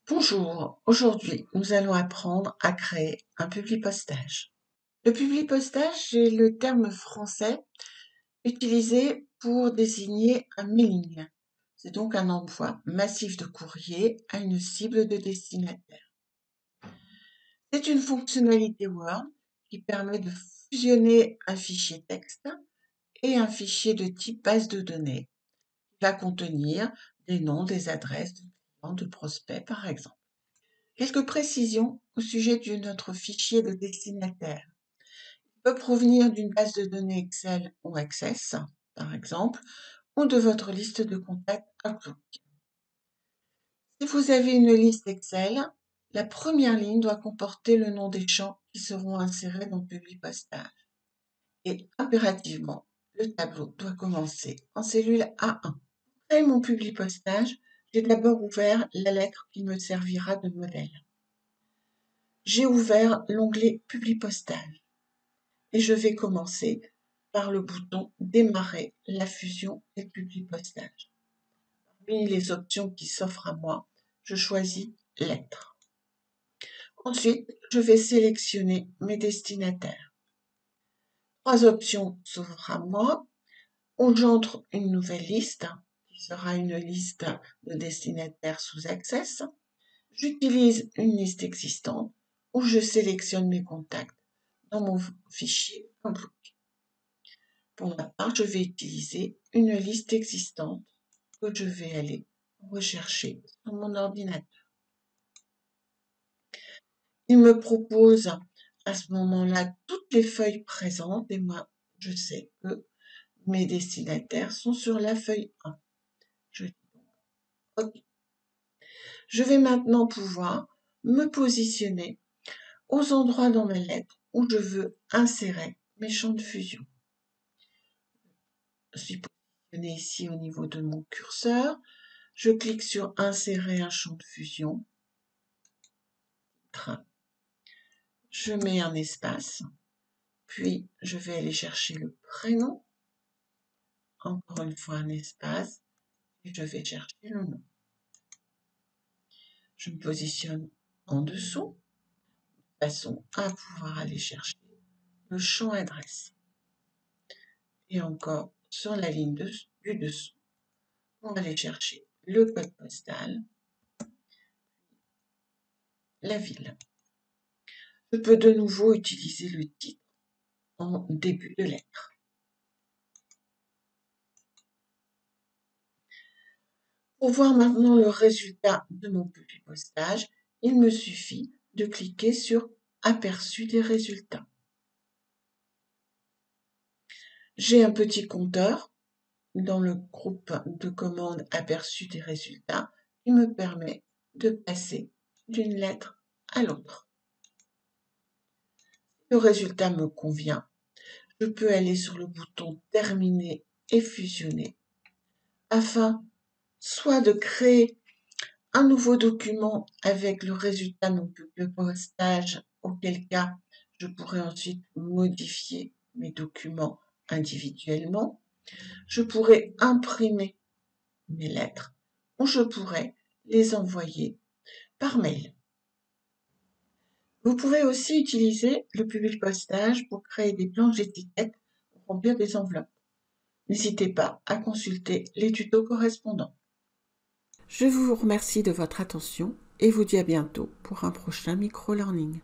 Bonjour, aujourd'hui nous allons apprendre à créer un publipostage. Le publipostage est le terme français utilisé pour désigner un mailing. C'est donc un envoi massif de courrier à une cible de destinataire. C'est une fonctionnalité Word qui permet de fusionner un fichier texte et un fichier de type base de données qui va contenir des noms, des adresses de clients, de prospects par exemple. Quelques précisions au sujet de notre fichier de destinataire. Il peut provenir d'une base de données Excel ou Access, par exemple, ou de votre liste de contacts Outlook. Si vous avez une liste Excel, la première ligne doit comporter le nom des champs qui seront insérés dans Publipostage. Et impérativement, le tableau doit commencer en cellule A1. Pour créer mon Publipostage, j'ai d'abord ouvert la lettre qui me servira de modèle. J'ai ouvert l'onglet Publipostage et je vais commencer par le bouton Démarrer la fusion et Publipostage. Parmi les options qui s'offrent à moi, je choisis Lettres. Ensuite, je vais sélectionner mes destinataires. 3 options s'ouvrent à moi. J'entre une nouvelle liste qui sera une liste de destinataires sous Access. J'utilise une liste existante où je sélectionne mes contacts dans mon fichier Outlook. Pour ma part, je vais utiliser une liste existante que je vais aller rechercher sur mon ordinateur. Il me propose à ce moment-là toutes les feuilles présentes et moi, je sais que mes destinataires sont sur la feuille 1. Je dis donc OK. Je vais maintenant pouvoir me positionner aux endroits dans ma lettre où je veux insérer mes champs de fusion. Je suis positionnée ici au niveau de mon curseur. Je clique sur Insérer un champ de fusion. Je mets un espace, puis je vais aller chercher le prénom. Encore une fois un espace, et je vais chercher le nom. Je me positionne en dessous, de façon à pouvoir aller chercher le champ adresse. Et encore sur la ligne du dessous, pour aller chercher le code postal, la ville. Je peux de nouveau utiliser le titre en début de lettre. Pour voir maintenant le résultat de mon publipostage, il me suffit de cliquer sur Aperçu des résultats. J'ai un petit compteur dans le groupe de commandes Aperçu des résultats qui me permet de passer d'une lettre à l'autre. Le résultat me convient. Je peux aller sur le bouton Terminer et fusionner afin soit de créer un nouveau document avec le résultat de mon publipostage, auquel cas je pourrais ensuite modifier mes documents individuellement. Je pourrais imprimer mes lettres ou je pourrais les envoyer par mail. Vous pouvez aussi utiliser le publipostage pour créer des planches d'étiquettes ou remplir des enveloppes. N'hésitez pas à consulter les tutos correspondants. Je vous remercie de votre attention et vous dis à bientôt pour un prochain micro-learning.